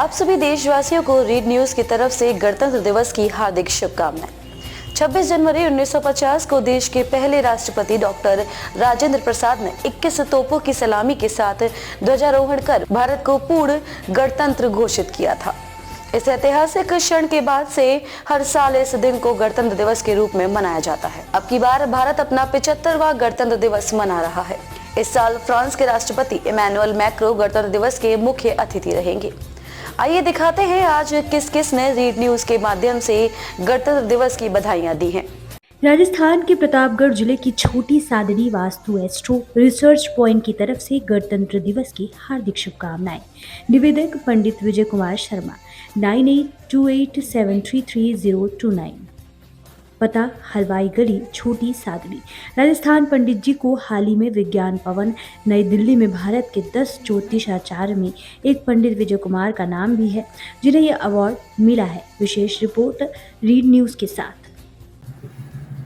आप सभी देशवासियों को रीड न्यूज की तरफ से गणतंत्र दिवस की हार्दिक शुभकामनाएं। 26 जनवरी 1950 को देश के पहले राष्ट्रपति डॉक्टर राजेंद्र प्रसाद ने 21 तोपों की सलामी के साथ ध्वजारोहण कर भारत को पूर्ण गणतंत्र घोषित किया था। इस ऐतिहासिक क्षण के बाद से हर साल इस दिन को गणतंत्र दिवस के रूप में मनाया जाता है। अब की बार भारत अपना 75वां गणतंत्र दिवस मना रहा है। इस साल फ्रांस के राष्ट्रपति इमैनुअल मैक्रों गणतंत्र दिवस के मुख्य अतिथि रहेंगे। आइए दिखाते हैं आज किस किस ने रीड न्यूज के माध्यम से गणतंत्र दिवस की बधाइयां दी हैं। राजस्थान के प्रतापगढ़ जिले की छोटी Sadri vastu astro research point की तरफ से गणतंत्र दिवस की हार्दिक शुभकामनाएं। निवेदक पंडित विजय कुमार शर्मा 9828733029। पता हलवाई गली छोटी सादड़ी राजस्थान। पंडित जी को हाल ही में विज्ञान भवन नई दिल्ली में भारत के 10 ज्योतिषाचार्य में एक पंडित विजय कुमार का नाम भी है, जिन्हें यह अवार्ड मिला है। विशेष रिपोर्ट रीड न्यूज के साथ।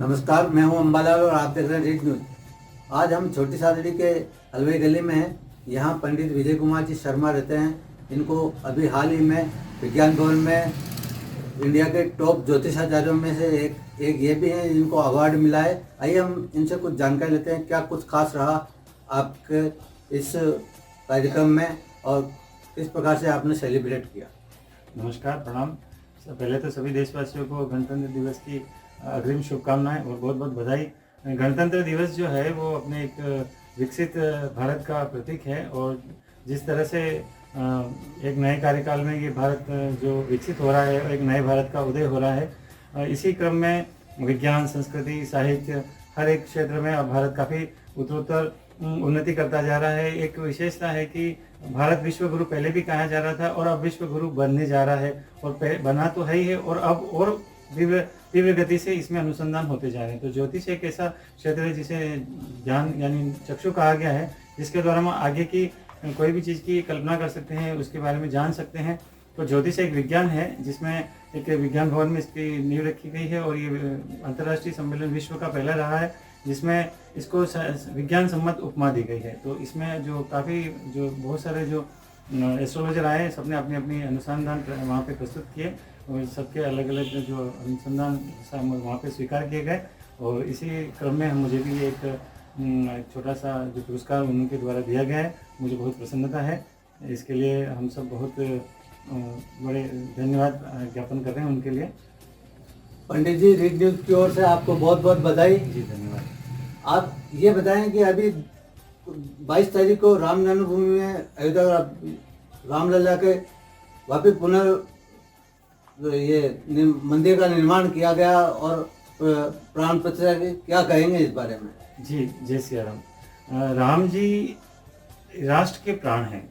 नमस्कार, मैं हूं अंबालाल और आप देख रहे हैं रीड न्यूज। आज हम छोटी सादड़ी के हलवाई गली में हैं। यहाँ पंडित विजय कुमार जी शर्मा रहते हैं। इनको अभी हाल ही में विज्ञान भवन में इंडिया के टॉप ज्योतिषाचार्यों में से एक ये भी हैं जिनको अवार्ड मिला है। आइए हम इनसे कुछ जानकारी लेते हैं, क्या कुछ खास रहा आपके इस कार्यक्रम में और किस प्रकार से आपने सेलिब्रेट किया। नमस्कार, प्रणाम। पहले तो सभी देशवासियों को गणतंत्र दिवस की अग्रिम शुभकामनाएं और बहुत बहुत बधाई। गणतंत्र दिवस जो है वो अपने एक विकसित भारत का प्रतीक है और जिस तरह से एक नए कार्यकाल में ये भारत जो विकसित हो रहा है और एक नए भारत का उदय हो रहा है, इसी क्रम में विज्ञान, संस्कृति, साहित्य हर एक क्षेत्र में अब भारत काफ़ी उत्तरोत्तर उन्नति करता जा रहा है। एक विशेषता है कि भारत विश्व गुरु पहले भी कहा जा रहा था और अब विश्व गुरु बनने जा रहा है और बना तो है ही है और अब और तीव्र गति से इसमें अनुसंधान होते जा रहे हैं। तो ज्योतिष एक ऐसा क्षेत्र है जिसे ज्ञान यानी चक्षु कहा गया है, जिसके द्वारा हम आगे की कोई भी चीज़ की कल्पना कर सकते हैं, उसके बारे में जान सकते हैं। तो ज्योतिष एक विज्ञान है जिसमें एक विज्ञान भवन में इसकी नींव रखी गई है और ये अंतर्राष्ट्रीय सम्मेलन विश्व का पहला रहा है जिसमें इसको विज्ञान सम्मत उपमा दी गई है। तो इसमें जो बहुत सारे जो एस्ट्रोलॉजर आए, सबने अपनी अपनी अनुसंधान वहाँ पे प्रस्तुत किए और सबके अलग अलग जो अनुसंधान वहाँ पे स्वीकार किए गए और इसी क्रम में मुझे भी एक छोटा सा जो पुरस्कार उनके द्वारा दिया गया है, मुझे बहुत प्रसन्नता है। इसके लिए हम सब बहुत बड़े धन्यवाद ज्ञापन कर रहे हैं उनके लिए। पंडित जी, रीड न्यूज की ओर से आपको बहुत बहुत बधाई। जी धन्यवाद। आप ये बताएं कि अभी 22 तारीख को राम जन्मभूमि में अयोध्या रामलला के वापिस ये मंदिर का निर्माण किया गया और प्राण प्रतिष्ठा की, क्या कहेंगे इस बारे में। जी, जय सिया राम। राम जी राष्ट्र के प्राण हैं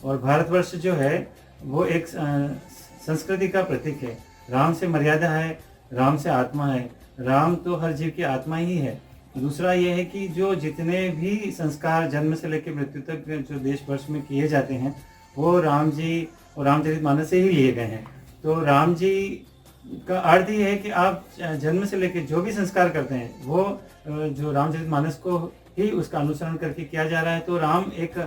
और भारतवर्ष जो है वो एक संस्कृति का प्रतीक है। राम से मर्यादा है, राम से आत्मा है। राम तो हर जीव की आत्मा ही है। दूसरा ये है कि जो जितने भी संस्कार जन्म से लेकर मृत्यु तक जो देश वर्ष में किए जाते हैं वो राम जी और रामचरितमानस से ही लिए गए हैं। तो राम जी का अर्थ ये है कि आप जन्म से लेकर जो भी संस्कार करते हैं वो जो रामचरितमानस को ही उसका अनुसरण करके किया जा रहा है। तो राम एक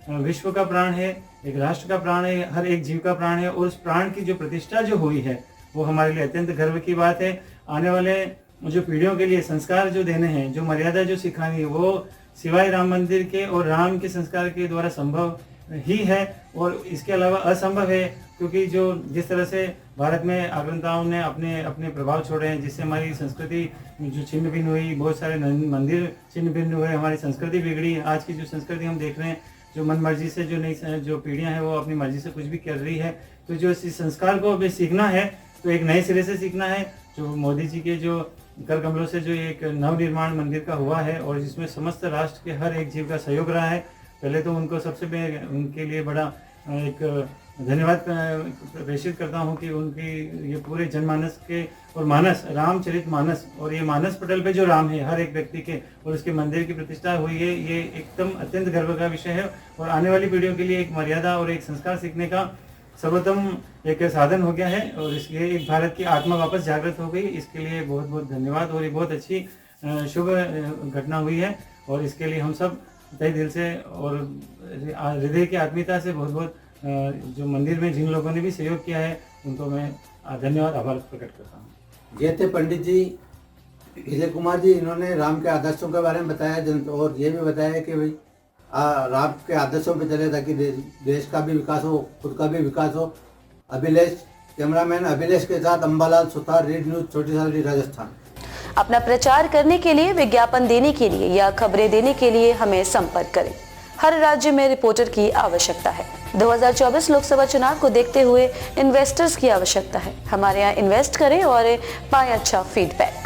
विश्व का प्राण है, एक राष्ट्र का प्राण है, हर एक जीव का प्राण है और उस प्राण की जो प्रतिष्ठा जो हुई है वो हमारे लिए अत्यंत गर्व की बात है। आने वाले जो पीढ़ियों के लिए संस्कार जो देने हैं, जो मर्यादा जो सिखानी है, वो सिवाय राम मंदिर के और राम के संस्कार के द्वारा संभव ही है और इसके अलावा असंभव है, क्योंकि जो जिस तरह से भारत में आक्रांताओं ने अपने अपने प्रभाव छोड़े हैं, जिससे हमारी संस्कृति जो छिन्न भिन्न हुई, बहुत सारे मंदिर छिन्न भिन्न हुए, हमारी संस्कृति बिगड़ी। आज की जो संस्कृति हम देख रहे हैं, जो मन मर्जी से जो नई जो पीढ़ियां हैं वो अपनी मर्जी से कुछ भी कर रही है। तो जो इस संस्कार को अभी सीखना है तो एक नए सिरे से सीखना है। जो मोदी जी के जो कर कमलों से जो एक नवनिर्माण मंदिर का हुआ है और जिसमें समस्त राष्ट्र के हर एक जीव का सहयोग रहा है, पहले तो उनको सबसे उनके लिए बड़ा एक धन्यवाद प्रेषित करता हूँ कि उनकी ये पूरे जनमानस के और मानस रामचरितमानस और ये मानस पटल पे जो राम है हर एक व्यक्ति के और उसके मंदिर की प्रतिष्ठा हुई है, ये एकदम अत्यंत गर्व का विषय है और आने वाली पीढ़ियों के लिए एक मर्यादा और एक संस्कार सीखने का सर्वोत्तम एक साधन हो गया है और इसलिए एक भारत की आत्मा वापस जागृत हो गई। इसके लिए बहुत बहुत धन्यवाद और ये बहुत अच्छी शुभ घटना हुई है और इसके लिए हम सब तहे दिल से और हृदय की आत्मीयता से बहुत बहुत जो मंदिर में जिन लोगों ने भी सहयोग किया है उनको मैं धन्यवाद आभार प्रकट करता हूँ। ये थे पंडित जी विजय कुमार जी। इन्होंने राम के आदर्शों के बारे में बताया और ये भी बताया कि भाई राम के आदर्शों पे चले ताकि देश का भी विकास हो, खुद का भी विकास हो। कैमरामैन अभिलेष के साथ अंबालाल सुतार, रीड न्यूज़, छोटी सादड़ी, राजस्थान। अपना प्रचार करने के लिए, विज्ञापन देने के लिए या खबरें देने के लिए हमें संपर्क करें। हर राज्य में रिपोर्टर की आवश्यकता है। 2024 लोकसभा चुनाव को देखते हुए इन्वेस्टर्स की आवश्यकता है। हमारे यहाँ इन्वेस्ट करें और पाएं अच्छा फीडबैक।